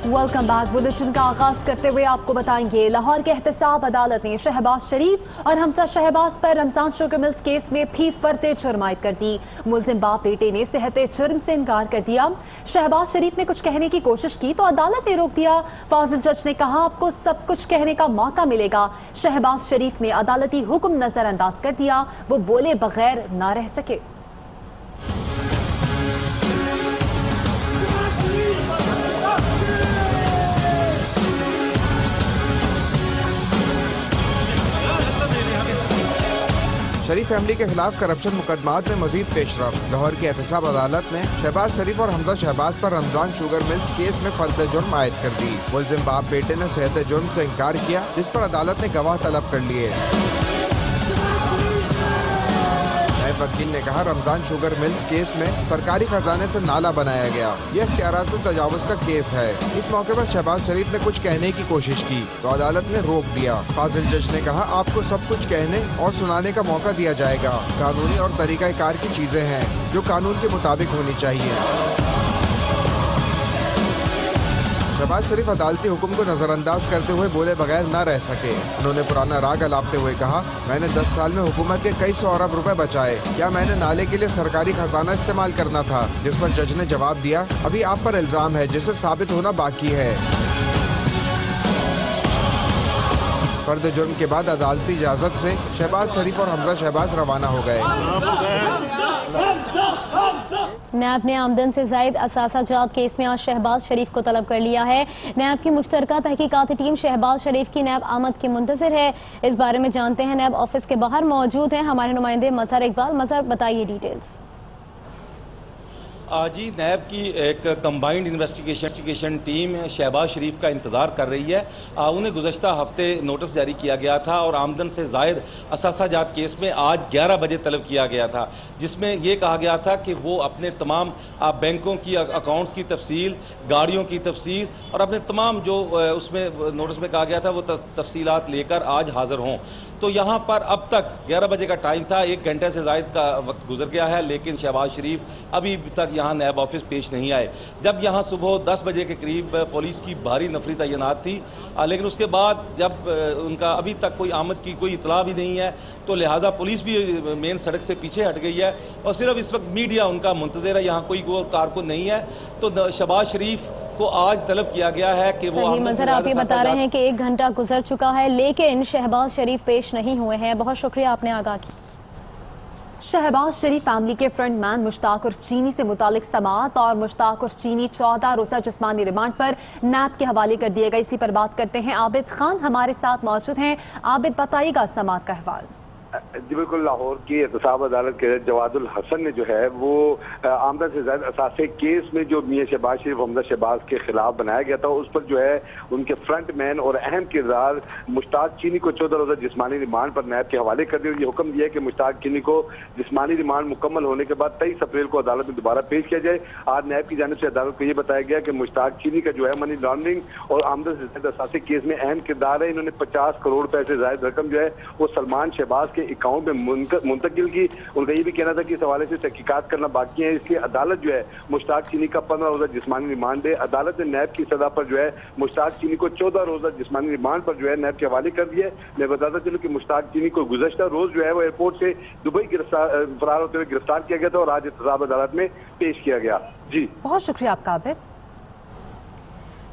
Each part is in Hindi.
Welcome back. बुलेटिन का आगाज करते हुए आपको बताएंगे, लाहौर के एहतसाब अदालत ने शहबाज शरीफ और हमजा शहबाज पर रमजान शुगर मिल्स केस में भी फर्द जुर्म आयद कर दी। मुलजिम बाप बेटे ने सेहत जुर्म से इनकार कर दिया। शहबाज शरीफ ने कुछ कहने की कोशिश की तो अदालत ने रोक दिया। फाजिल जज ने कहा आपको सब कुछ कहने का मौका मिलेगा। शहबाज शरीफ ने अदालती हुक्म नजरअंदाज कर दिया, वो बोले बगैर ना रह सके। शरीफ फैमिली के खिलाफ करप्शन मुकदमात में मजीद पेशरफ। लाहौर की एहतसाब अदालत ने शहबाज शरीफ और हमजा शहबाज पर रमजान शुगर मिल्स केस में फर्द जुर्म आयद कर दी। मुलजिम बाप बेटे ने सेहत जुर्म से इनकार किया, जिस पर अदालत ने गवाह तलब कर लिए। वकील ने कहा रमजान शुगर मिल्स केस में सरकारी खजाने से नाला बनाया गया, यह इख्तियारात से तजावुज का केस है। इस मौके पर शहबाज शरीफ ने कुछ कहने की कोशिश की तो अदालत ने रोक दिया। फाजिल जज ने कहा आपको सब कुछ कहने और सुनाने का मौका दिया जाएगा। कानूनी और तरीकाकार की चीजें हैं जो कानून के मुताबिक होनी चाहिए। शहबाज शरीफ अदालती हुक्म को नजरअंदाज करते हुए बोले बगैर न रह सके। उन्होंने पुराना राग अलापते हुए कहा मैंने 10 साल में हुकूमत के कई सौ अरब रुपए बचाए, क्या मैंने नाले के लिए सरकारी खजाना इस्तेमाल करना था? जिस पर जज ने जवाब दिया अभी आप पर इल्जाम है जिसे साबित होना बाकी है। फर्द जुर्म के बाद अदालती इजाजत से शहबाज शरीफ और हमजा शहबाज रवाना हो गए। नैब ने आमदन से जायद असासा जात केस में आज शहबाज शरीफ को तलब कर लिया है। नैब की मुश्तरका तहकीकाती टीम शहबाज शरीफ की नैब आमद की मुंतज़िर है। इस बारे में जानते हैं, नैब ऑफिस के बाहर मौजूद हैं हमारे नुमाइंदे मजहर इकबाल। मजहर, बताइए डिटेल्स। जी, नैब की एक कंबाइंड इन्वेस्टिगेशन टीम शहबाज शरीफ का इंतज़ार कर रही है। उन्हें गुज़श्ता हफ्ते नोटिस जारी किया गया था और आमदन से ज़ायद असासा जात केस में आज 11 बजे तलब किया गया था, जिसमें यह कहा गया था कि वो अपने तमाम बैंकों की अकाउंट्स की तफसील, गाड़ियों की तफसील और अपने तमाम जो उसमें नोटिस में कहा गया था वो तफसीलात लेकर आज हाज़िर हों। तो यहाँ पर अब तक 11 बजे का टाइम था, 1 घंटे से ज़ायद का वक्त गुजर गया है, लेकिन शहबाज शरीफ अभी तक यहाँ नैब ऑफिस पेश नहीं आए। जब यहाँ सुबह 10 बजे के करीब पुलिस की भारी नफरी तैनात थी, लेकिन उसके बाद जब उनका अभी तक कोई आमद की कोई इतला भी नहीं है, तो लिहाजा पुलिस भी मेन सड़क से पीछे हट गई है और सिर्फ इस वक्त मीडिया उनका मुंतज़िर है। यहाँ कोई कारकुन नहीं है। तो शहबाज शरीफ को आज तलब किया गया है कि वो मजहर आप ये बता रहे हैं कि 1 घंटा गुजर चुका है लेकिन शहबाज शरीफ पेश नहीं हुए हैं। बहुत शुक्रिया, आपने आगाह किया। शहबाज शरीफ फैमिली के फ्रंट मैन मुश्ताक उर्फ चीनी से मुतालिक समात और मुश्ताक उर्फ चीनी 14 रोज़ा जिस्मानी रिमांड पर नैब के हवाले कर दिए गए। इसी पर बात करते हैं, आबिद खान हमारे साथ मौजूद हैं। आबिद, बताइएगा समात का अहवाल। जी बिल्कुल, लाहौर की एहतसाब अदालत के जवादुल हसन ने जो है वो आमदन से ज्यादा असासे केस में जो मियां शहबाज शरीफ हमजा शहबाज के खिलाफ बनाया गया था उस पर जो है उनके फ्रंट मैन और अहम किरदार मुश्ताक चीनी को 14 रोज़ा जिस्मानी रिमांड पर नैब के हवाले कर दिया। ये हुक्म दिया कि मुश्ताक चीनी को जिस्मानी रिमांड मुकम्मल होने के बाद 23 अप्रैल को अदालत में दोबारा पेश किया जाए। आज नैब की जानिब से अदालत को ये बताया गया कि मुश्ताक चीनी का जो है मनी लॉन्ड्रिंग और आमदन से ज्यादा असासे केस में अहम किरदार है। इन्होंने 50 करोड़ रुपए से ज्यादा रकम जो है वो सलमान शहबाज के अकाउंट में मुंतकिल की। उनका ये भी कहना था कि इस हवाले से तहकीकात करना बाकी है, इसलिए अदालत जो है मुश्ताक चीनी का 15 रोज़ा जिस्मानी रिमांड दे। अदालत ने नैब की सदा पर जो है मुश्ताक चीनी को 14 रोज़ा जिस्मानी रिमांड पर जो है नैब के हवाले कर दिया। मैं बताता चलूं कि मुश्ताक चीनी को गुज़श्ता रोज जो है वो एयरपोर्ट से दुबई फरार होते हुए गिरफ्तार किया गया था और आज एहतसाब अदालत में पेश किया गया। जी बहुत शुक्रिया आपका आबिद।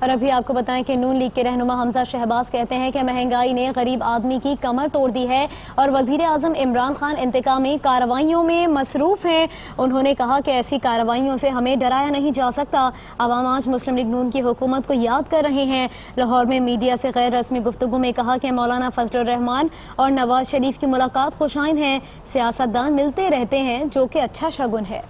और अभी आपको बताएं कि नून लीग के रहनुमा हमजा शहबाज कहते हैं कि महंगाई ने गरीब आदमी की कमर तोड़ दी है और वजीर आजम इमरान खान इंतकामी कार्रवाइयों में मसरूफ हैं। उन्होंने कहा कि ऐसी कार्रवाइयों से हमें डराया नहीं जा सकता। अवाम आज मुस्लिम लीग नून की हुकूमत को याद कर रहे हैं। लाहौर में मीडिया से गैर रस्मी गुफ्तगू में कहा कि मौलाना फजलुर रहमान और नवाज शरीफ की मुलाकात खुशाइन है। सियासतदान मिलते रहते हैं जो कि अच्छा शगुन है।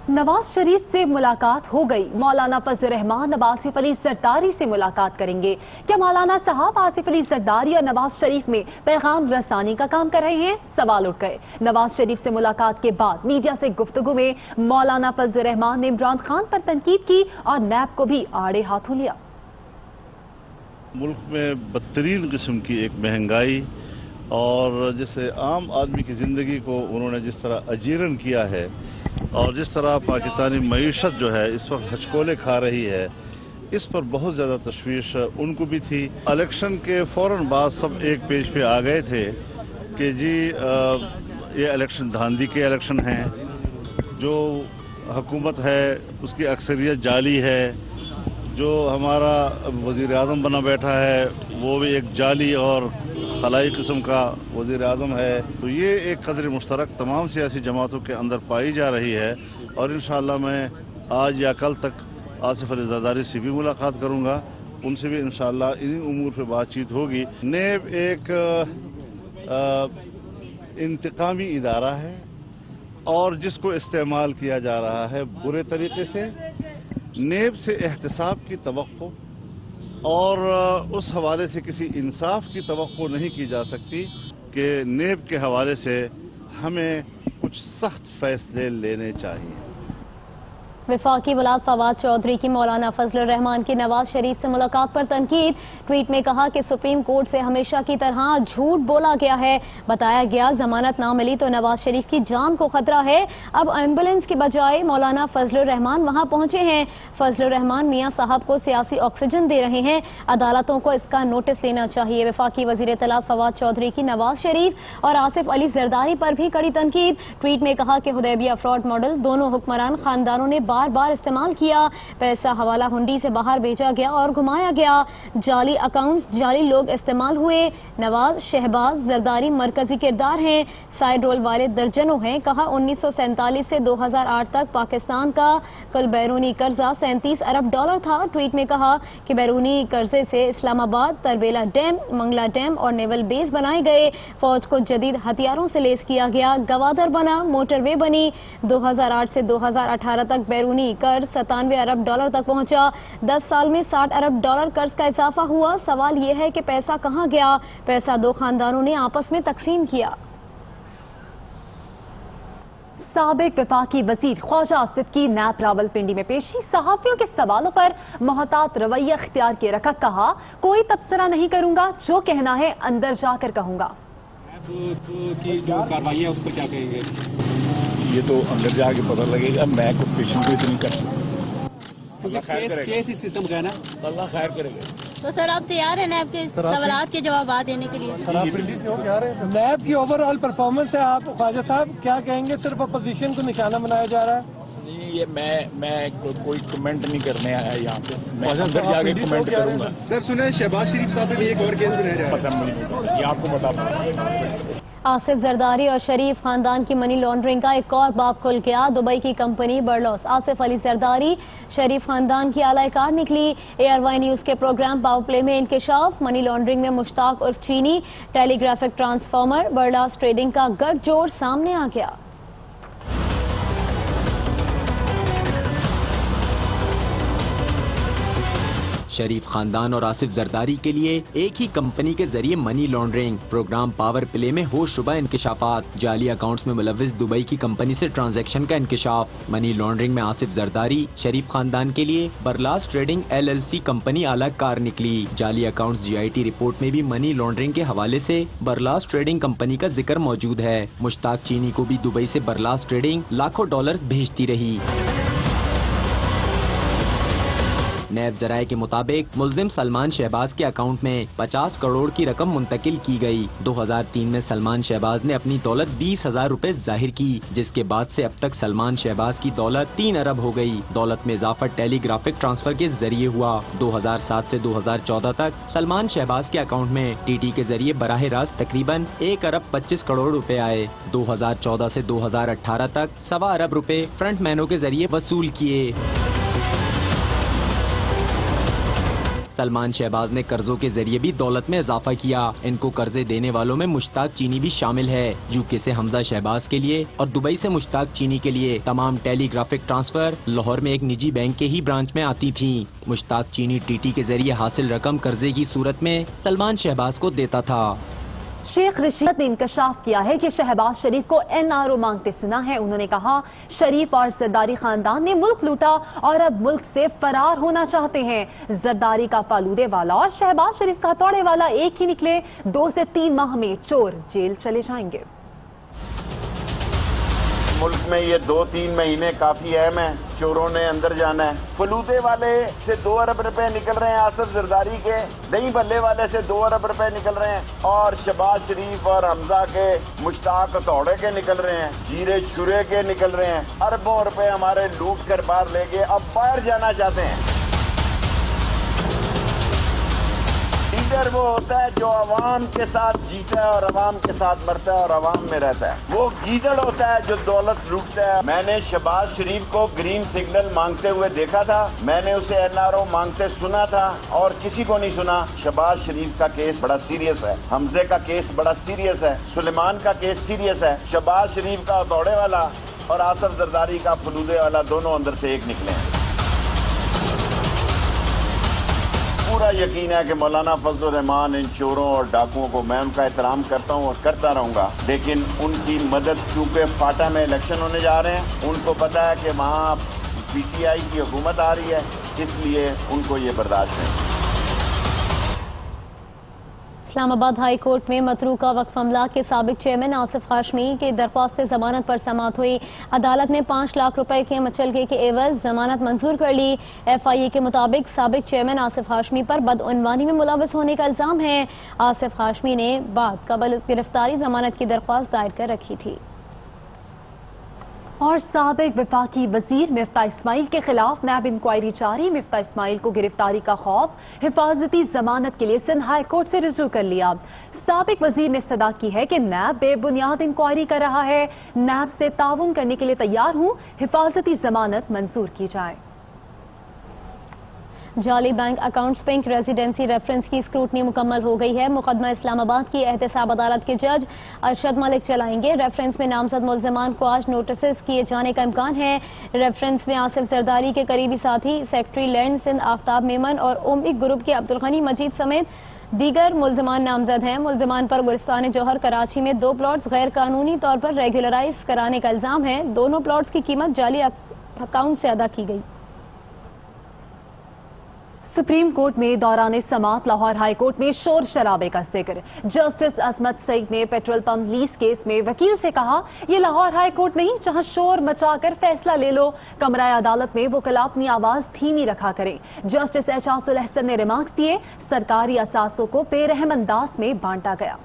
नवाज शरीफ से मुलाकात हो गई, मौलाना फजलुर रहमान अब आसिफ अली जरदारी से मुलाकात करेंगे। क्या मौलाना साहब आसिफ अली जरदारी और नवाज शरीफ में पैगाम रसानी का काम कर रहे हैं? सवाल उठ गए। नवाज शरीफ से मुलाकात के बाद मीडिया से गुफ्तगू में मौलाना फजलुर रहमान ने इमरान खान पर तनकीद की और नैब को भी आड़े हाथों लिया। मुल्क में बदतरीन किस्म की एक महंगाई और जैसे आम आदमी की ज़िंदगी को उन्होंने जिस तरह अजीरन किया है और जिस तरह पाकिस्तानी मईशत जो है इस वक्त हचकोले खा रही है, इस पर बहुत ज़्यादा तशवीश उनको भी थी। इलेक्शन के फ़ौरन बाद सब एक पेज पे आ गए थे कि जी ये इलेक्शन धांधली के इलेक्शन हैं, जो हुकूमत है उसकी अक्सरियत जाली है, जो हमारा वज़ीर आज़म बना बैठा है वो भी एक जाली और खलाई किस्म का वज़ीर आज़म है। तो ये एक कदर मुश्तरक तमाम सियासी जमातों के अंदर पाई जा रही है और इंशाअल्लाह मैं आज या कल तक आसिफ अली ज़रदारी से भी मुलाकात करूँगा, उनसे भी इंशाअल्लाह इन्हीं उमूर पर बातचीत होगी। नेब एक इंतकामी इदारा है और जिसको इस्तेमाल किया जा रहा है बुरे तरीके से। नेब से एहतसाब की तवक्को और उस हवाले से किसी इंसाफ की तवक्को नहीं की जा सकती कि नेब के हवाले से हमें कुछ सख्त फैसले लेने चाहिए। वफाकी वलाद फवाद चौधरी की मौलाना फजलुर रहमान की नवाज शरीफ से मुलाकात पर तनकीद। ट्वीट में कहा कि सुप्रीम कोर्ट से हमेशा की तरह झूठ बोला गया है। बताया गया जमानत ना मिली तो नवाज शरीफ की जान को खतरा है। अब एम्बुलेंस के बजाय मौलाना फजलुर रहमान वहां पहुंचे हैं। फजलुर रहमान मियां साहब को सियासी ऑक्सीजन दे रहे हैं। अदालतों को इसका नोटिस लेना चाहिए। वफाकी वजीर इत्तलात फवाद चौधरी की नवाज शरीफ और आसिफ अली जरदारी पर भी कड़ी तनकीद। ट्वीट में कहा कि हुदैबिया फ्रॉड मॉडल दोनों हुक्मरान खानदानों ने बार बार इस्तेमाल किया। पैसा हवाला हुंडी से बाहर भेजा गया और घुमाया गया। जाली अकाउंट्स, जाली लोग इस्तेमाल हुए। नवाज, शहबाज, जरदारी मरकजी किरदार हैं। साइड रोल वाले दर्जनों हैं। कहा 1947 से 2008 तक पाकिस्तान का कुल बैरूनी कर्जा 37 अरब डॉलर था। ट्वीट में कहा कि बैरूनी कर्जे से इस्लामाबाद, तरबेला डैम, मंगला डैम और नेवल बेस बनाए गए। फौज को जदीद हथियारों से लेस किया गया। गवादर बना, मोटरवे बनी। 2008 से 2018 तक बैरूनी कर्ज 97 अरब डॉलर तक पहुंचा। 10 साल में 60 अरब डॉलर कर्ज का इजाफा हुआ। सवाल यह है कि पैसा कहां गया? पैसा दो खानदानों ने आपस में तकसीम किया। साबिक वफाकी वजीर ख्वाजा आसिफ की नैब रावलपिंडी में पेशी। सहाफियों के सवालों पर मोहतात रवैया इख्तियार किए रखा। कहा कोई तबसरा नहीं करूंगा, जो कहना है अंदर जाकर कहूंगा। की जो कार्रवाई है उस पर क्या कहेंगे? ये तो अंदर जाके पता लगेगा। मैं कुछ पेशेंट को इतनी कर सकता। केस इस सिस्टम का है ना, अल्लाह खैर करेगा। तो सर आप तैयार हैं नैब के सवालात के जवाब देने के लिए? नैब की ओवरऑल परफॉर्मेंस है, आप ख्वाजा साहब क्या कहेंगे? सिर्फ अपोजिशन को निशाना बनाया जा रहा है। ये मैं कोई कमेंट नहीं करने आया यहाँ पे। मैं अंदर जाके कमेंट करूंगा। सर सुने शहबाज शरीफ साहब ने एक और केस बनाया जा रहा है। पता नहीं, ये आपको बता। आसिफ जरदारी और शरीफ खानदान की मनी लॉन्ड्रिंग का एक और बाब खुल गया। दुबई की कंपनी बर्लॉस आसिफ अली जरदारी शरीफ खानदान की आलाकार निकली। ARY न्यूज़ के प्रोग्राम पावर प्ले में इंकशाफ। मनी लॉन्ड्रिंग में मुश्ताक उर्फ चीनी, टेलीग्राफिक ट्रांसफार्मर, बर्लॉस ट्रेडिंग का गठजोड़ सामने आ गया। शरीफ खानदान और आसिफ जरदारी के लिए एक ही कंपनी के जरिए money laundering. Programme power play में होश शुबा इंकशाफात। जाली अकाउंट्स में मुलविस दुबई की कंपनी से ट्रांजैक्शन का इंकशाफ। मनी लॉन्ड्रिंग में आसिफ जरदारी शरीफ खानदान के लिए बरलास ट्रेडिंग LLC कंपनी अलग कार निकली। जाली अकाउंट्स GIT रिपोर्ट में भी मनी लॉन्ड्रिंग के हवाले से बरलास ट्रेडिंग कंपनी का जिक्र मौजूद है। मुश्ताक चीनी को भी दुबई से बरलास ट्रेडिंग लाखों डॉलर्स भेजती रही। नैब जराये के मुताबिक मुल्जिम सलमान शहबाज के अकाउंट में 50 करोड़ की रकम मुंतकिल की गई। 2003 में सलमान शहबाज ने अपनी दौलत 20,000 रुपए जाहिर की, जिसके बाद से अब तक सलमान शहबाज की दौलत 3 अरब हो गई। दौलत में इजाफा टेलीग्राफिक ट्रांसफर के जरिए हुआ। 2007 से 2014 तक सलमान शहबाज के अकाउंट में TT के जरिए बराह रास्त तकरीबन 1 अरब 25 करोड़ रुपए आए। 2014 से 2018 तक 1.25 अरब रुपए फ्रंटमैनों के जरिए वसूल किए। सलमान शहबाज ने कर्जों के जरिए भी दौलत में इजाफा किया। इनको कर्जे देने वालों में मुश्ताक चीनी भी शामिल है। यूके से हमजा शहबाज के लिए और दुबई से मुश्ताक चीनी के लिए तमाम टेलीग्राफिक ट्रांसफर लाहौर में एक निजी बैंक के ही ब्रांच में आती थी। मुश्ताक चीनी TT के जरिए हासिल रकम कर्जे की सूरत में सलमान शहबाज को देता था। शेख रशीद ने इंकशाफ किया है कि शहबाज शरीफ को NRO मांगते सुना है। उन्होंने कहा शरीफ और जरदारी खानदान ने मुल्क लूटा और अब मुल्क से फरार होना चाहते हैं। जरदारी का फालूदे वाला और शहबाज शरीफ का हथौड़े वाला एक ही निकले। 2 से 3 माह में चोर जेल चले जाएंगे। मुल्क में ये 2-3 महीने काफी अहम है। चोरों ने अंदर जाना है। फलूदे वाले से 2 अरब रुपए निकल रहे हैं, आसिफ जरदारी के दही भल्ले वाले से 2 अरब रुपए निकल रहे हैं, और शहबाज शरीफ और हमजा के मुश्ताक हथौड़े के निकल रहे हैं, जीरे छुरे के निकल रहे हैं। अरबों रुपए हमारे लूट कर बाहर ले गए, अब बाहर जाना चाहते हैं। लीडर वो होता है जो अवाम के साथ जीता है और अवाम के साथ मरता है और अवाम में रहता है। वो गीदड़ होता है जो दौलत लूटता है। मैंने शहबाज शरीफ को ग्रीन सिग्नल मांगते हुए देखा था, मैंने उसे एनआरओ मांगते सुना था, और किसी को नहीं सुना। शहबाज शरीफ का केस बड़ा सीरियस है, हमजे का केस बड़ा सीरियस है, सुलेमान का केस सीरियस है। शहबाज शरीफ का दौड़े वाला और आसिफ जरदारी का फलूदे वाला दोनों अंदर से एक निकले हैं। पूरा यकीन है कि मौलाना फजलुर रहमान इन चोरों और डाकुओं को, मैं उनका एहतराम करता हूँ और करता रहूँगा, लेकिन उनकी मदद, क्योंकि फाटा में इलेक्शन होने जा रहे हैं, उनको पता है कि वहाँ पीटीआई की हुकूमत आ रही है, इसलिए उनको ये बर्दाश्त नहीं। इस्लामाबाद हाई कोर्ट में मतरूका वक्फ अमलाक के साबिक चेयरमैन आसिफ हाशमी की दरख्वास्त जमानत पर समाअत हुई। अदालत ने 5 लाख रुपए के मुचलके के एवज जमानत मंजूर कर ली। FIA के मुताबिक साबिक चेयरमैन आसिफ हाशमी पर बदउनवानी में मुलव्वस होने का इल्ज़ाम है। आसिफ हाशमी ने बाद कबल गिरफ्तारी जमानत की दरख्वास्त दायर कर रखी थी। और साबिक वफाकी वजीर मिफ्ता इस्माइल के खिलाफ नैब इंक्वायरी जारी। मिफ्ता इस्माइल को गिरफ्तारी का खौफ, हिफाजती जमानत के लिए सिंध हाई कोर्ट से रुजू कर लिया। साबिक वजीर ने इस्तदा की है कि नैब बेबुनियाद इंक्वायरी कर रहा है, नैब से ताउन करने के लिए तैयार हूँ, हिफाजती जमानत मंजूर की जाए। जाली bank accounts pink residency reference की स्क्रूटनी मुकम्मल हो गई है। मुकदमा इस्लामाबाद की एहतसाब अदालत के जज अरशद मलिक चलाएंगे। रेफरेंस में नामजद मुल्ज़िमान को आज नोटिस किए जाने का इम्कान है। रेफरेंस में आसिफ जरदारी के करीबी साथी सेक्रेटरी लैंड सिंध आफ्ताब मेमन और ओमिक ग्रुप के अब्दुल गनी मजीद समेत दीगर मुल्ज़िमान नामजद हैं। मुल्ज़िमान पर गुलिस्तान जौहर कराची में 2 प्लॉट्स गैर कानूनी तौर पर रेगुलराइज कराने का इल्ज़ाम है। दोनों प्लॉट्स की कीमत जाली अकाउंट से अदा की गई। सुप्रीम कोर्ट में दौरान समात लाहौर हाई कोर्ट में शोर शराबे का जिक्र। जस्टिस अजमत सईद ने पेट्रोल पंप लीज केस में वकील से कहा, ये लाहौर हाई कोर्ट नहीं जहां शोर मचाकर फैसला ले लो। कमरा अदालत में वकील अपनी आवाज धीमी रखा करें। जस्टिस एजाजुल अहसन ने रिमार्क्स दिए, सरकारी असासों को बेरहम अंदाज में बांटा गया।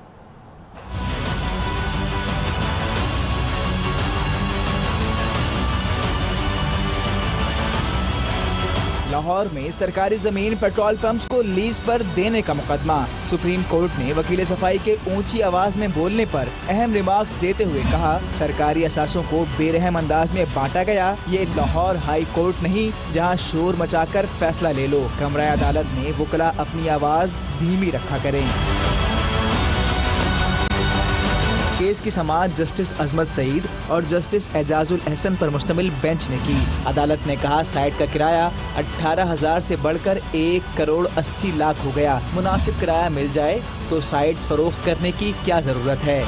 लाहौर में सरकारी जमीन पेट्रोल पंप्स को लीज पर देने का मुकदमा। सुप्रीम कोर्ट ने वकील सफाई के ऊंची आवाज में बोलने पर अहम रिमार्क्स देते हुए कहा, सरकारी असासों को बेरहम अंदाज में बांटा गया। ये लाहौर हाई कोर्ट नहीं जहां शोर मचाकर फैसला ले लो। कमरा अदालत में वकील अपनी आवाज धीमी रखा करें। केस की समाअत जस्टिस अजमत सईद और जस्टिस एजाजुल अहसन पर मुश्तमिल बेंच ने की। अदालत ने कहा, साइट का किराया 18,000 से बढ़कर 1 करोड़ 80 लाख हो गया। मुनासिब किराया मिल जाए तो साइट्स फरोख्त करने की क्या जरूरत है।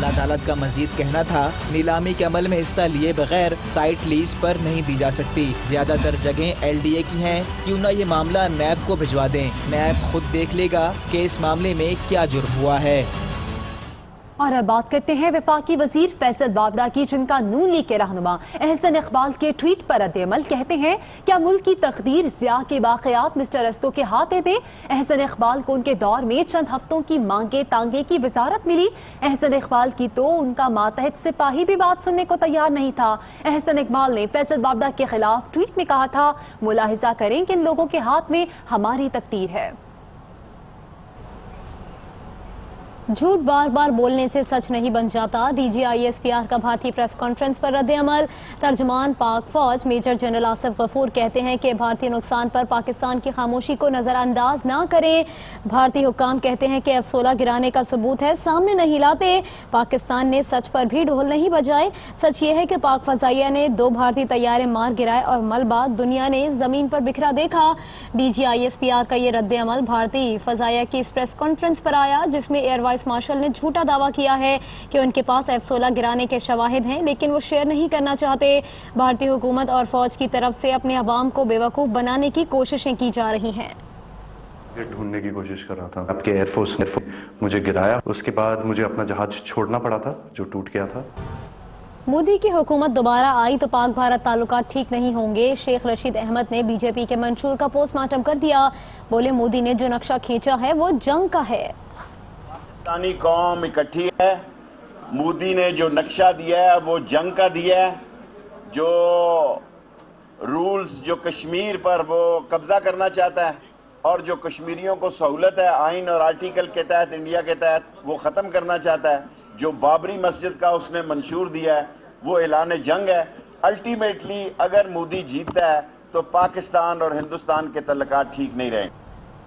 अदालत का मजीद कहना था, नीलामी के अमल में हिस्सा लिए बगैर साइट लीज पर नहीं दी जा सकती। ज्यादातर जगह LDA की हैं, क्यों ना ये मामला नैब को भिजवा दें। नैब खुद देख लेगा कि इस मामले में क्या जुर्म हुआ है। और अब बात करते हैं वफाकी वजीर फैसल बाबरा की, जिनका नून लीग के रहनुमा एहसन इकबाल के ट्वीट पर रद्द-ए-अमल। कहते हैं, क्या मुल्क की तकदीर ज़िया के वाक़यात मिस्टर अस्तो के हाथ दे दें। एहसन इकबाल को उनके दौर में चंद हफ्तों की मांगे तांगे की वजारत मिली। एहसन इकबाल की तो उनका मातहत सिपाही भी बात सुनने को तैयार नहीं था। एहसन इकबाल ने फैसल बाबरा के खिलाफ ट्वीट में कहा था, मुलाहिजा करें कि इन लोगों के हाथ में हमारी तकदीर है। झूठ बार बार बोलने से सच नहीं बन जाता। DGISPR का भारतीय प्रेस कॉन्फ्रेंस पर रद्द-ए-अमल। तर्जुमान पाक फौज मेजर जनरल आसिफ गफूर कहते हैं कि भारतीय नुकसान पर पाकिस्तान की खामोशी को नज़रअंदाज ना करें। भारतीय हुक्काम कहते हैं कि F-16 गिराने का सबूत है, सामने नहीं लाते। पाकिस्तान ने सच पर भी ढोल नहीं बजाए। सच ये है कि पाक फजाइया ने 2 भारतीय तैयारे मार गिराए और मलबा दुनिया ने जमीन पर बिखरा देखा। DGISPR का ये रद्द-ए-अमल भारतीय फजाइया की इस प्रेस कॉन्फ्रेंस पर आया, जिसमें एयर वाइस मार्शल ने झूठा दावा किया है कि उनके पास F-16 गिराने के शवाहिद हैं, लेकिन वो शेयर नहीं करना चाहते। भारतीय हुकूमत और फौज की तरफ से अपने अवाम को बेवकूफ़ बनाने की कोशिशें की जा रही हैं। ढूंढने की कोशिश कर रहा था। आपके एयरफोर्स ने मुझे गिराया, उसके बाद मुझे अपना जहाज छोड़ना पड़ा था जो टूट गया था। मोदी की हुकूमत दोबारा आई तो पाक भारत ताल्लुकात ठीक नहीं होंगे। शेख रशीद अहमद ने बीजेपी के मंशूर का पोस्टमार्टम कर दिया। बोले मोदी ने जो नक्शा खींचा है वो जंग का है। पाकिस्तानी कौम इकट्ठी है। मोदी ने जो नक्शा दिया है वो जंग का दिया है। जो रूल्स जो कश्मीर पर वो कब्जा करना चाहता है और जो कश्मीरियों को सहूलत है आइन और आर्टिकल के तहत इंडिया के तहत वो ख़त्म करना चाहता है। जो बाबरी मस्जिद का उसने मंशूर दिया है वो ऐलान जंग है। अल्टीमेटली अगर मोदी जीतता है तो पाकिस्तान और हिंदुस्तान के तल्लुकात ठीक नहीं रहेंगे।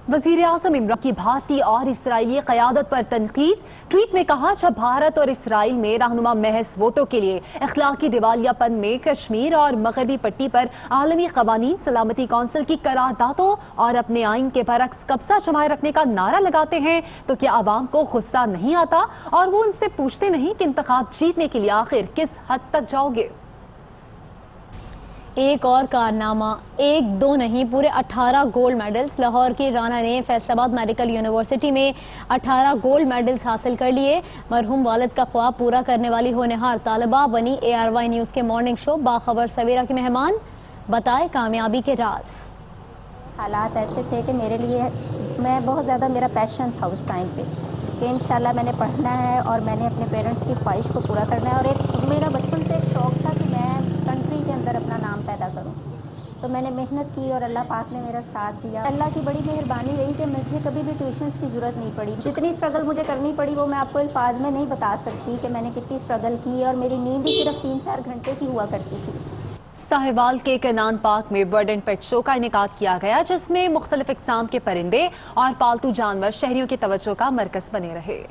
वज़ीर आज़म इमरान की भारतीय और इसराइली क़यादत पर तनकीद। ट्वीट में कहा, जब भारत और इसराइल में रहनुमा महज वोटों के लिए इखलाकी दिवालियापन में कश्मीर और मगरबी पट्टी पर आलमी क़वानीन सलामती कौंसिल की करारदादों और अपने आइन के बरक्स कब्जा जमाए रखने का नारा लगाते हैं तो क्या आवाम को गुस्सा नहीं आता और वो उनसे पूछते नहीं कि इंतखाब जीतने के लिए आखिर किस हद तक जाओगे। एक और कारनामा, एक दो नहीं पूरे 18 गोल्ड मेडल्स। लाहौर की राना ने फैसलाबाद मेडिकल यूनिवर्सिटी में 18 गोल्ड मेडल्स हासिल कर लिए। मरहूम वालिद का ख्वाब पूरा करने वाली होनहार तालिबा बनी ARY न्यूज़ के मॉर्निंग शो बाखबर सवेरा की मेहमान। बताए कामयाबी के राज। हालात ऐसे थे कि मेरे लिए मैं बहुत ज़्यादा मेरा पैशन था उस टाइम पे कि इंशाल्लाह मैंने पढ़ना है और मैंने अपने पेरेंट्स की ख्वाहिश को पूरा करना है। और एक मेरा बचपन से एक शौक़ था कि मैं कंट्री के अंदर अपना नाम पैदा करूं। तो मैंने मेहनत की और अल्लाह पाक ने मेरा साथ दिया। अल्लाह की बड़ी मेहरबानी रही कि मुझे कभी भी ट्यूशन्स की ज़रूरत नहीं पड़ी। जितनी स्ट्रगल मुझे करनी पड़ी वो मैं आपको अल्फाज में नहीं बता सकती कि मैंने कितनी स्ट्रगल की। और मेरी नींद ही सिर्फ 3-4 घंटे की हुआ करती थी। साहिवाल के कनान पार्क में बर्ड एंड पेट शो का इनेकाद किया गया, जिसमें मुख्तलिफ इक़साम के परिंदे और पालतू जानवर शहरियों की तवज्जो का मरकज़ बने रहे।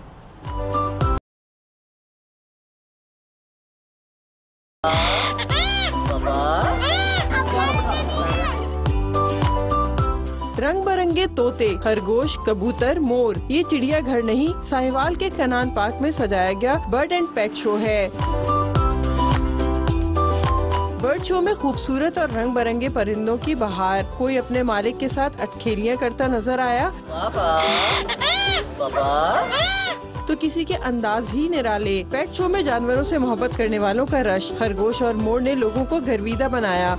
रंग बिरंगे तोते, खरगोश, कबूतर, मोर, ये चिड़ियाघर नहीं, साहिवाल के कनान पार्क में सजाया गया बर्ड एंड पेट शो है। बर्ड शो में खूबसूरत और रंग बिरंगे परिंदों की बहार। कोई अपने मालिक के साथ अटखेलियां करता नजर आया तो किसी के अंदाज ही निराले। पेट शो में जानवरों से मोहब्बत करने वालों का रश। खरगोश और मोर ने लोगों को गर्विदा बनाया।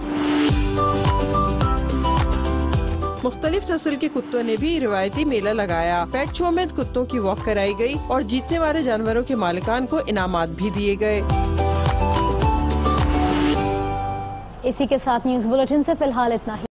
मुख्तलिफ नस्ल के कुत्तों ने भी रिवायती मेला लगाया। पेट शो में कुत्तों की वॉक कराई गई और जीतने वाले जानवरों के मालिकान को इनामात भी दिए गए। इसी के साथ न्यूज़ बुलेटिन से फिलहाल इतना ही।